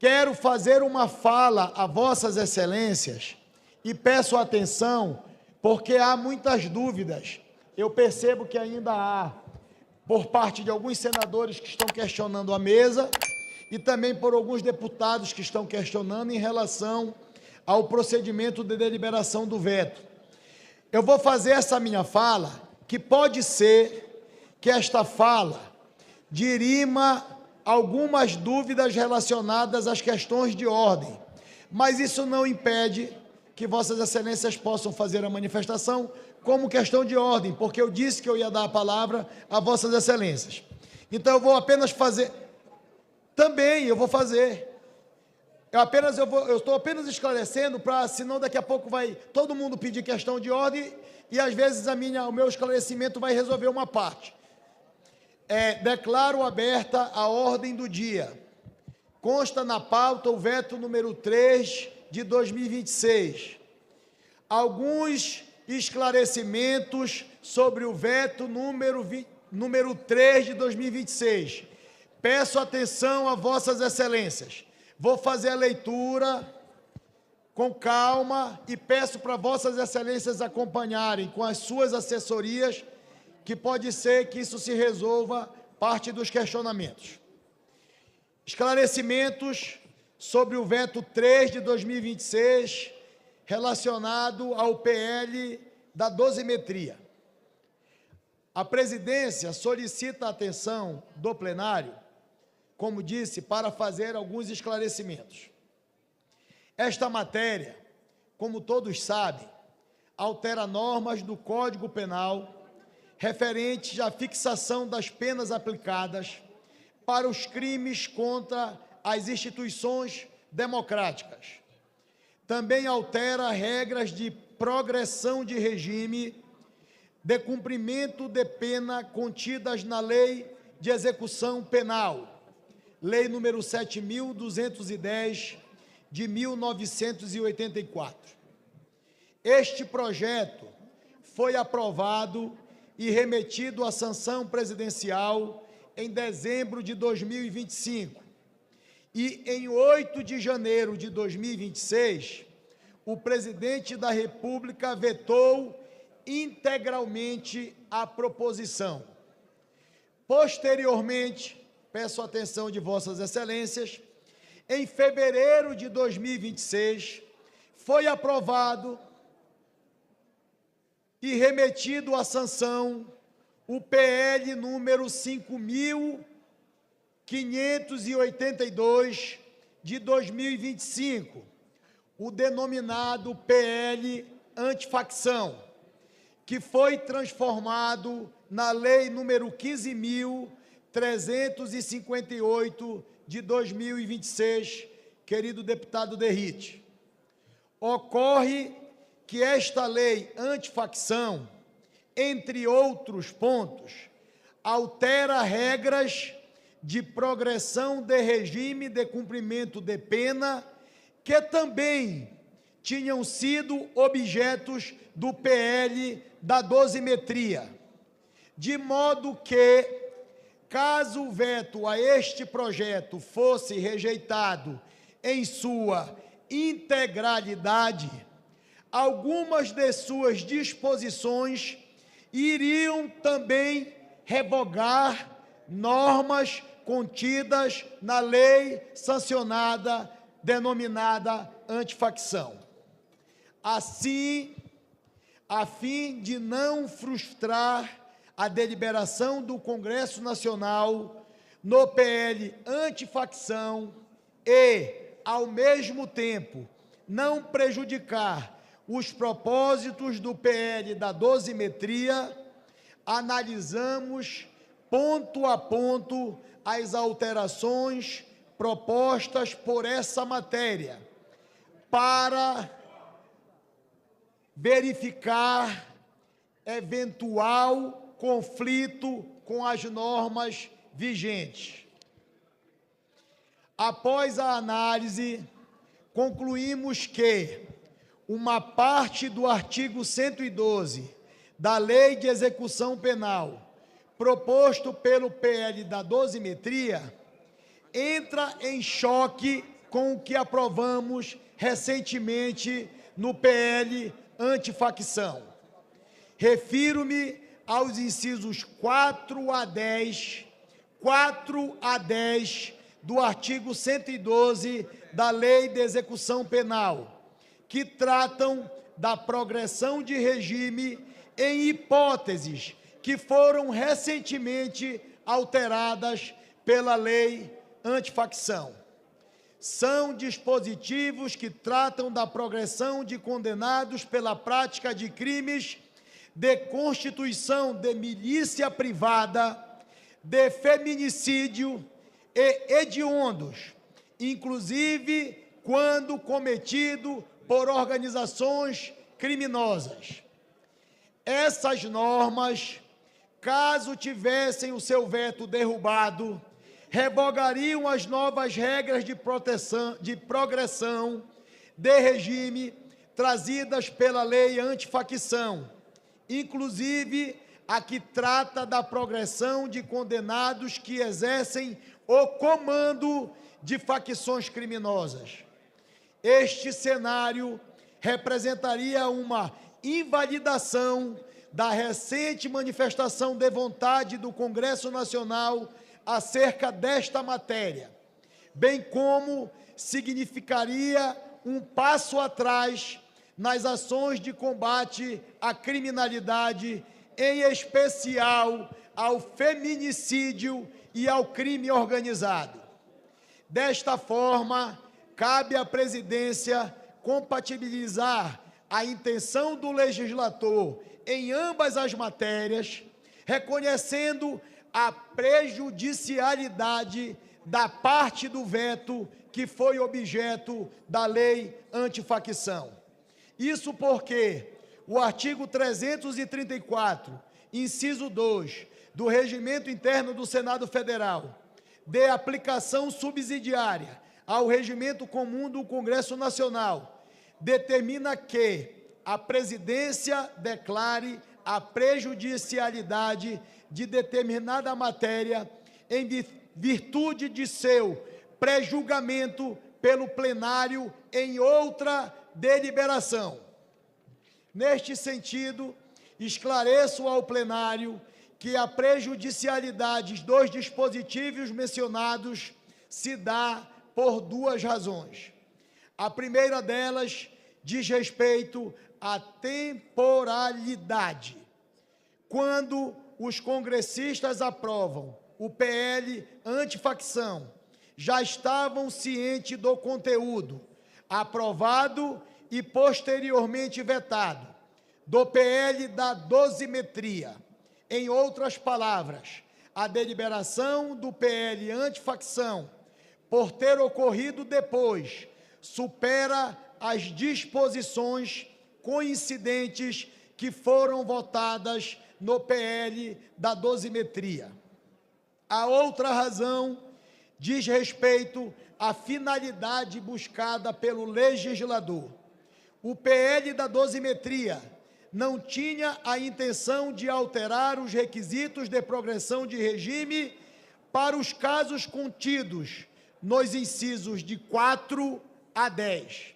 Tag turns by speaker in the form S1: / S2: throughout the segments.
S1: quero fazer uma fala a vossas excelências e peço atenção, porque há muitas dúvidas. Eu percebo que ainda há, por parte de alguns senadores que estão questionando a mesa e também por alguns deputados que estão questionando em relação ao procedimento de deliberação do veto. Eu vou fazer essa minha fala, que pode ser que esta fala dirima algumas dúvidas relacionadas às questões de ordem, mas isso não impede que vossas excelências possam fazer a manifestação como questão de ordem, porque eu disse que eu ia dar a palavra a vossas excelências. Então, eu vou apenas fazer... Também eu vou fazer. Eu estou apenas esclarecendo, para, senão daqui a pouco vai todo mundo pedir questão de ordem e, às vezes, o meu esclarecimento vai resolver uma parte. Declaro aberta a ordem do dia. Consta na pauta o veto número 3 de 2026. Alguns esclarecimentos sobre o veto número 3 de 2026. Peço atenção a vossas excelências. Vou fazer a leitura com calma e peço para vossas excelências acompanharem com as suas assessorias, que pode ser que isso se resolva parte dos questionamentos. Esclarecimentos sobre o veto 3 de 2026, relacionado ao PL da dosimetria. A presidência solicita a atenção do plenário, como disse, para fazer alguns esclarecimentos. Esta matéria, como todos sabem, altera normas do Código Penal referentes à fixação das penas aplicadas para os crimes contra as instituições democráticas. Também altera regras de progressão de regime de cumprimento de pena contidas na Lei de Execução Penal, Lei número 7.210, de 1984. Este projeto foi aprovado e remetido à sanção presidencial em dezembro de 2025. E, em 8 de janeiro de 2026, o presidente da República vetou integralmente a proposição. Posteriormente, peço a atenção de vossas excelências, em fevereiro de 2026, foi aprovado e remetido à sanção o PL número 5.582 de 2025, o denominado PL antifacção, que foi transformado na Lei número 15.358 de 2026, querido deputado Derrite. Ocorre que esta lei antifacção, entre outros pontos, altera regras de progressão de regime de cumprimento de pena que também tinham sido objetos do PL da dosimetria, de modo que, caso o veto a este projeto fosse rejeitado em sua integralidade, algumas de suas disposições iriam também revogar normas contidas na lei sancionada, denominada antifacção. Assim, a fim de não frustrar a deliberação do Congresso Nacional no PL antifacção e, ao mesmo tempo, não prejudicar os propósitos do PL da dosimetria, analisamos ponto a ponto as alterações propostas por essa matéria, para verificar eventual conflito com as normas vigentes. Após a análise, concluímos que uma parte do artigo 112 da Lei de Execução Penal, proposto pelo PL da dosimetria, entra em choque com o que aprovamos recentemente no PL antifacção. Refiro-me aos incisos 4 a 10 do artigo 112 da Lei de Execução Penal, que tratam da progressão de regime em hipóteses que foram recentemente alteradas pela Lei antifacção. São dispositivos que tratam da progressão de condenados pela prática de crimes de constituição de milícia privada, de feminicídio e hediondos, inclusive quando cometido por organizações criminosas. Essas normas, caso tivessem o seu veto derrubado, revogariam as novas regras de progressão de regime trazidas pela Lei antifacção, inclusive a que trata da progressão de condenados que exercem o comando de facções criminosas. Este cenário representaria uma invalidação da recente manifestação de vontade do Congresso Nacional acerca desta matéria, bem como significaria um passo atrás nas ações de combate à criminalidade, em especial ao feminicídio e ao crime organizado. Desta forma, cabe à presidência compatibilizar a intenção do legislador em ambas as matérias, reconhecendo a prejudicialidade da parte do veto que foi objeto da Lei antifacção. Isso porque o artigo 334, inciso 2, do Regimento Interno do Senado Federal, de aplicação subsidiária ao Regimento Comum do Congresso Nacional, determina que a presidência declare a prejudicialidade de determinada matéria em virtude de seu pré-julgamento pelo plenário em outra deliberação. Neste sentido, esclareço ao plenário que a prejudicialidade dos dispositivos mencionados se dá por duas razões. A primeira delas diz respeito à temporalidade. Quando os congressistas aprovam o PL antifacção, já estavam cientes do conteúdo aprovado e posteriormente vetado do PL da dosimetria. Em outras palavras, a deliberação do PL antifacção, por ter ocorrido depois, supera as disposições coincidentes que foram votadas no PL da dosimetria. A outra razão diz respeito à finalidade buscada pelo legislador. O PL da dosimetria não tinha a intenção de alterar os requisitos de progressão de regime para os casos contidos nos incisos de 4 a 10.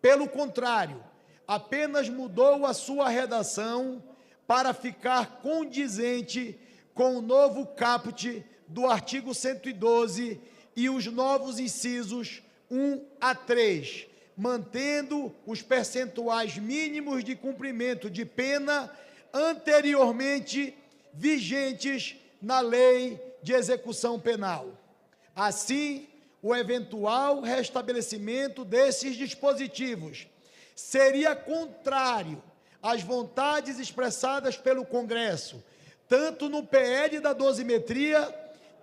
S1: Pelo contrário, apenas mudou a sua redação para ficar condizente com o novo caput do artigo 112 e os novos incisos 1 a 3, mantendo os percentuais mínimos de cumprimento de pena anteriormente vigentes na Lei de Execução Penal. Assim, o eventual restabelecimento desses dispositivos seria contrário às vontades expressadas pelo Congresso, tanto no PL da dosimetria,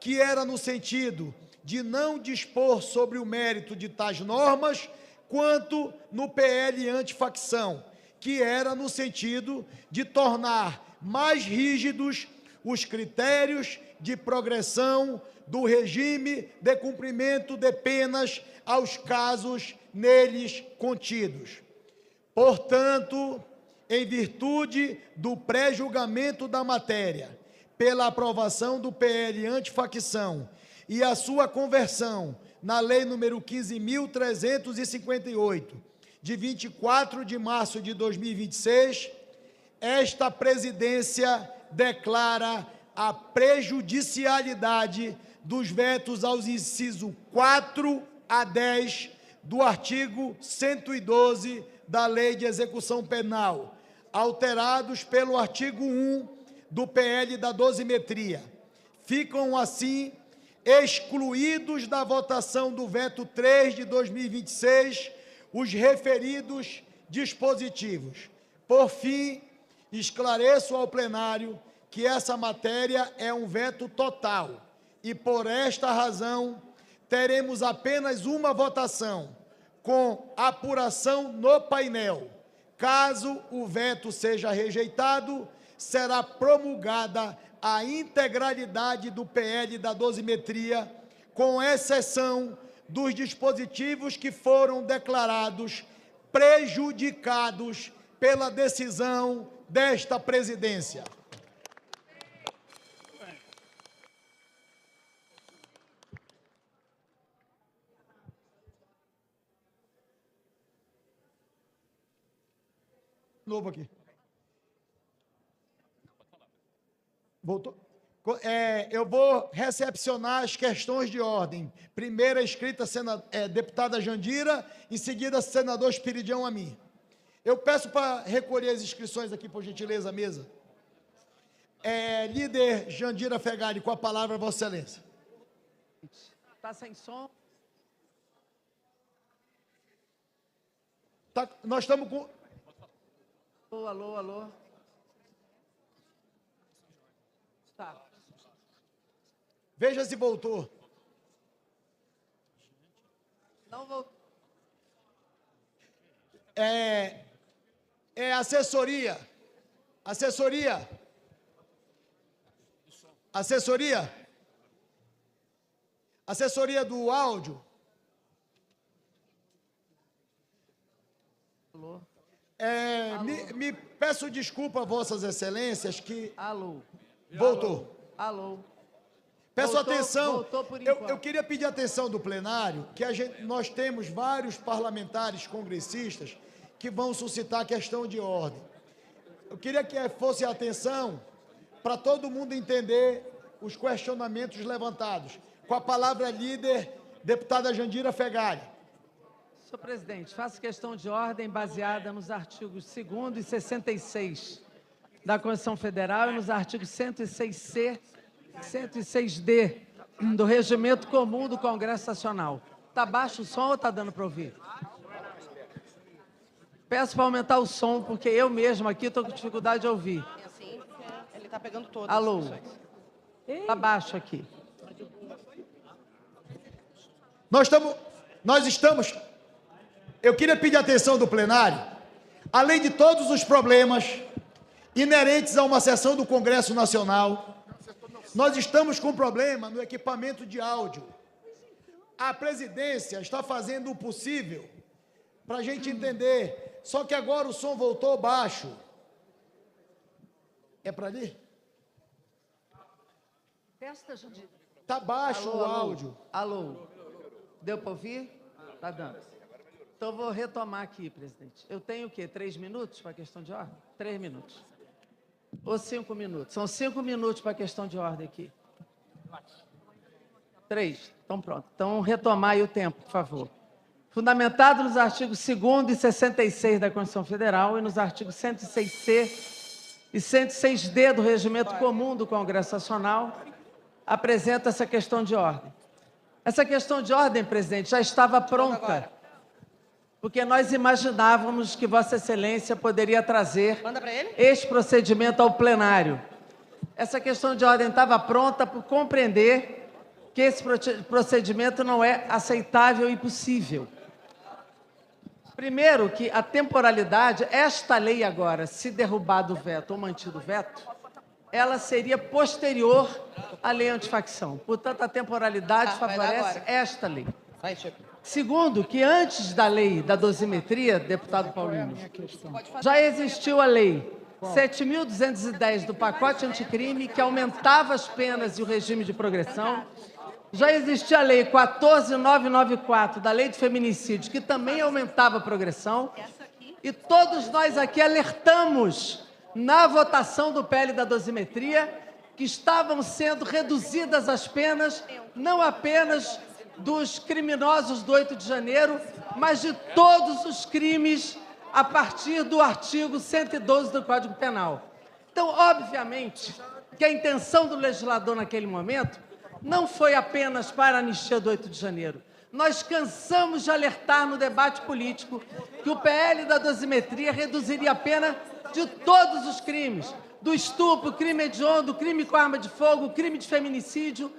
S1: que era no sentido de não dispor sobre o mérito de tais normas, quanto no PL antifacção, que era no sentido de tornar mais rígidos os critérios de progressão do regime de cumprimento de penas aos casos neles contidos. Portanto, em virtude do pré-julgamento da matéria, pela aprovação do PL antifacção e a sua conversão na Lei número 15.358, de 24 de março de 2026, esta presidência declara a prejudicialidade dos vetos aos incisos 4 a 10 do artigo 112 da Lei de Execução Penal, alterados pelo artigo 1 do PL da dosimetria. Ficam, assim, excluídos da votação do veto 3 de 2026 os referidos dispositivos. Por fim, esclareço ao plenário que essa matéria é um veto total e, por esta razão, teremos apenas uma votação, com apuração no painel. Caso o veto seja rejeitado, será promulgada a integralidade do PL da dosimetria, com exceção dos dispositivos que foram declarados prejudicados pela decisão desta presidência. Novo aqui. Voltou? Eu vou recepcionar as questões de ordem. Primeira escrita, deputada Jandira, em seguida, senador Espiridião Amin. Eu peço para recolher as inscrições aqui, por gentileza, à mesa. Líder Jandira Fegali, com a palavra, Vossa Excelência.
S2: Está sem som?
S1: Nós estamos com...
S2: Alô, alô, alô. Tá.
S1: Veja se voltou.
S2: Não voltou.
S1: Assessoria. Assessoria. Assessoria. Assessoria do áudio.
S2: Alô.
S1: Me peço desculpa, Vossas Excelências, que...
S2: Alô.
S1: Voltou.
S2: Alô.
S1: Peço
S2: voltou,
S1: atenção.
S2: Voltou por enquanto.
S1: Eu queria pedir atenção do plenário, que nós temos vários parlamentares congressistas que vão suscitar questão de ordem. Eu queria que fosse atenção para todo mundo entender os questionamentos levantados. Com a palavra, líder, deputada Jandira Fegali.
S2: Senhor presidente, faço questão de ordem baseada nos artigos 2º e 66 da Constituição Federal e nos artigos 106C e 106D do Regimento Comum do Congresso Nacional. Está baixo o som ou está dando para ouvir? Peço para aumentar o som, porque eu mesmo aqui estou com dificuldade de ouvir.
S3: Assim, ele está pegando todas.
S2: Alô? Está baixo aqui.
S1: Nós estamos... Eu queria pedir atenção do plenário, além de todos os problemas inerentes a uma sessão do Congresso Nacional, nós estamos com problema no equipamento de áudio. A presidência está fazendo o possível para a gente entender, só que agora o som voltou baixo. É para ali? Está baixo o áudio.
S2: Alô? Deu para ouvir? Está dando. Então, vou retomar aqui, presidente. Eu tenho o quê? 3 minutos para a questão de ordem? 3 minutos. Ou 5 minutos? São 5 minutos para a questão de ordem aqui. 3. Então, pronto. Então, retomar aí o tempo, por favor. Fundamentado nos artigos 2º e 66 da Constituição Federal e nos artigos 106C e 106D do Regimento Comum do Congresso Nacional, apresento essa questão de ordem. Essa questão de ordem, presidente, já estava pronta, porque nós imaginávamos que Vossa Excelência poderia trazer este procedimento ao plenário. Essa questão de ordem estava pronta por compreender que esse procedimento não é aceitável e possível. Primeiro, que a temporalidade, esta lei agora, se derrubado o veto ou mantido o veto, ela seria posterior à lei antifacção. Portanto, a temporalidade favorece esta lei. Segundo, que antes da lei da dosimetria, deputado Paulino, já existiu a lei 7.210 do pacote anticrime, que aumentava as penas e o regime de progressão, Já existia a Lei 14.994, da Lei de Feminicídio, que também aumentava a progressão. E todos nós aqui alertamos, na votação do PL da dosimetria, que estavam sendo reduzidas as penas, não apenas dos criminosos do 8 de janeiro, mas de todos os crimes a partir do artigo 112 do Código Penal. Então, obviamente, que a intenção do legislador naquele momento não foi apenas para a anistia do 8 de janeiro. Nós cansamos de alertar no debate político que o PL da dosimetria reduziria a pena de todos os crimes, do estupro, crime hediondo, crime com arma de fogo, crime de feminicídio,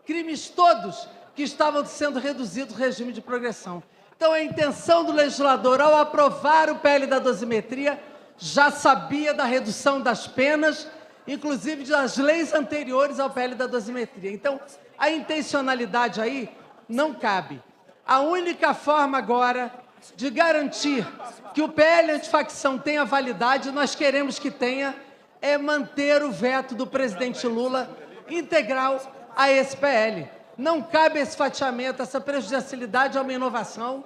S2: crimes todos que estavam sendo reduzidos no regime de progressão. Então, a intenção do legislador, ao aprovar o PL da dosimetria, já sabia da redução das penas, inclusive das leis anteriores ao PL da dosimetria. Então, a intencionalidade aí não cabe. A única forma agora de garantir que o PL antifacção tenha validade, nós queremos que tenha, é manter o veto do presidente Lula integral a esse PL. Não cabe esse fatiamento, essa prejudicialidade a uma inovação,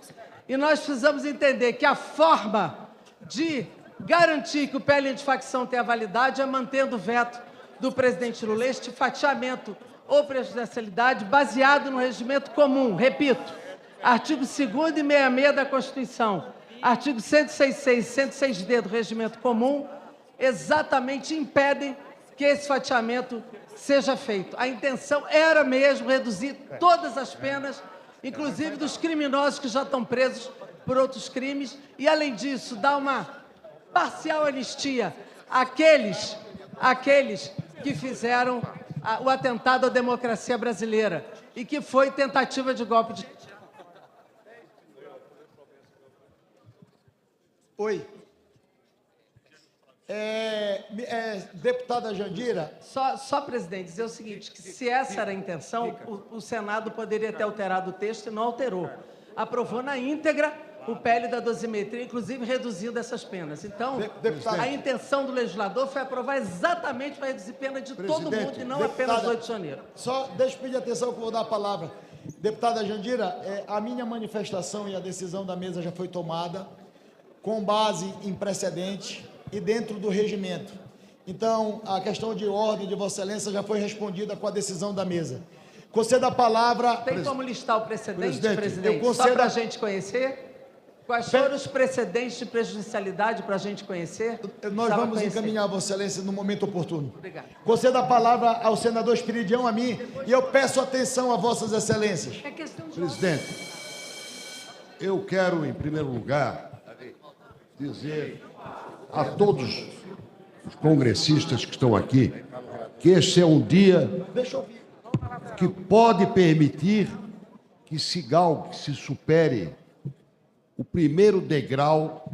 S2: e nós precisamos entender que a forma de garantir que o PL antifacção tenha validade é mantendo o veto do presidente Lula. Este fatiamento ou prejudicialidade baseado no regimento comum, repito, artigo 2º e 66 da Constituição, artigo 106.6 e 106D do regimento comum, exatamente impedem que esse fatiamento seja feito. A intenção era mesmo reduzir todas as penas, inclusive dos criminosos que já estão presos por outros crimes, e, além disso, dar uma parcial anistia àqueles que fizeram o atentado à democracia brasileira e que foi tentativa de golpe de...
S1: Oi. Deputada Jandira.
S2: Só, presidente, dizer o seguinte, que se essa era a intenção, o Senado poderia ter alterado o texto e não alterou. Aprovou na íntegra o PL da dosimetria, inclusive reduzindo essas penas. Então, a intenção do legislador foi aprovar exatamente para reduzir pena de todo mundo e não apenas do 8 de janeiro.
S1: Só deixa eu pedir atenção que eu vou dar a palavra. Deputada Jandira, a minha manifestação e a decisão da mesa já foi tomada com base em precedente e dentro do regimento. Então, a questão de ordem de Vossa Excelência já foi respondida com a decisão da mesa. Concedo a palavra...
S2: Tem como listar o precedente, presidente?
S1: Eu concedo...
S2: Só para a gente conhecer? Quais foram os precedentes de prejudicialidade para a gente conhecer?
S1: Nós vamos encaminhar a Vossa Excelência no momento oportuno.
S2: Obrigado.
S1: Concedo a palavra ao senador Espiridião, a mim, e eu peço atenção a Vossas Excelências.
S4: Presidente, eu quero, em primeiro lugar, dizer a todos os congressistas que estão aqui que este é um dia que pode permitir que se galgue, que se supere o primeiro degrau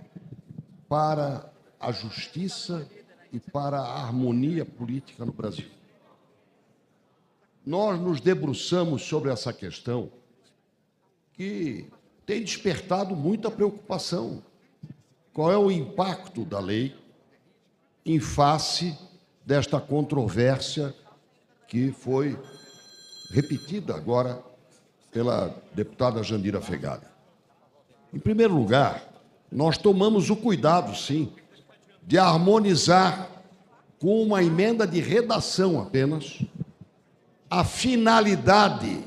S4: para a justiça e para a harmonia política no Brasil. Nós nos debruçamos sobre essa questão que tem despertado muita preocupação. Qual é o impacto da lei em face desta controvérsia que foi repetida agora pela deputada Jandira Fegali? Em primeiro lugar, nós tomamos o cuidado, sim, de harmonizar com uma emenda de redação apenas a finalidade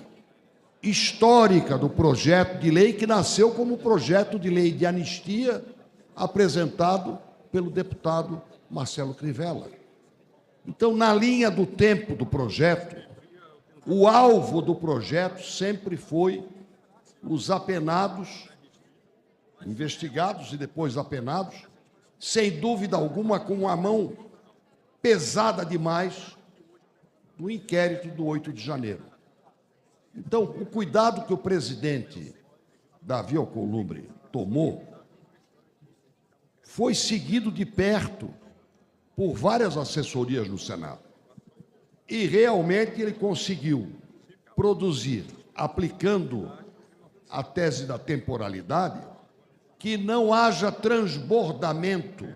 S4: histórica do projeto de lei que nasceu como projeto de lei de anistia apresentado pelo deputado Marcelo Crivella. Então, na linha do tempo do projeto, o alvo do projeto sempre foi os apenados, investigados e depois apenados, sem dúvida alguma com a mão pesada demais no inquérito do 8 de janeiro. Então, o cuidado que o presidente Davi Alcolumbre tomou foi seguido de perto por várias assessorias no Senado. E realmente ele conseguiu produzir, aplicando a tese da temporalidade, que não haja transbordamento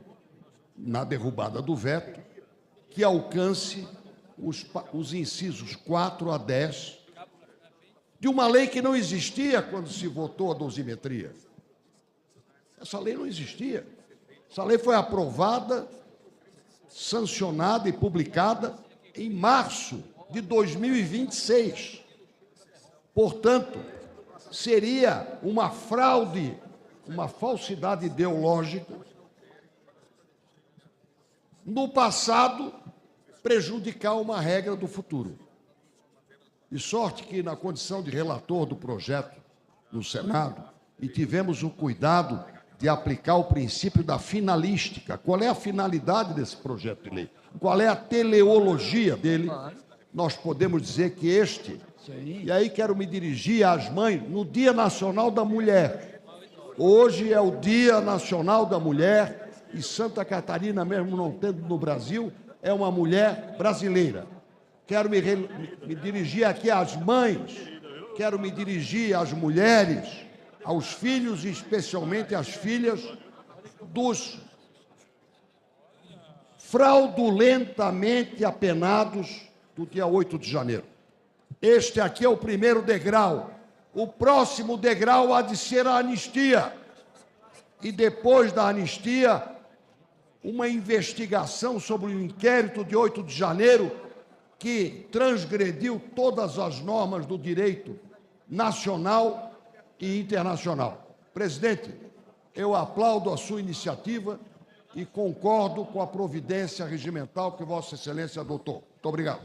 S4: na derrubada do veto, que alcance os incisos 4 a 10 de uma lei que não existia quando se votou a dosimetria. Essa lei não existia. Essa lei foi aprovada, sancionada e publicada em março de 2026. Portanto, seria uma fraude, uma falsidade ideológica, no passado, prejudicar uma regra do futuro. De sorte que, na condição de relator do projeto no Senado, e tivemos o cuidado de aplicar o princípio da finalística. Qual é a finalidade desse projeto de lei? Qual é a teleologia dele? Nós podemos dizer que e aí quero me dirigir às mães, no Dia Nacional da Mulher. Hoje é o Dia Nacional da Mulher, e Santa Catarina, mesmo não tendo no Brasil, é uma mulher brasileira. Quero me dirigir aqui às mães, quero me dirigir às mulheres, aos filhos e especialmente às filhas dos fraudulentamente apenados do dia 8 de janeiro. Este aqui é o primeiro degrau. O próximo degrau há de ser a anistia. E depois da anistia, uma investigação sobre o inquérito de 8 de janeiro que transgrediu todas as normas do direito nacional e internacional. Presidente, eu aplaudo a sua iniciativa e concordo com a providência regimental que Vossa Excelência adotou. Muito obrigado.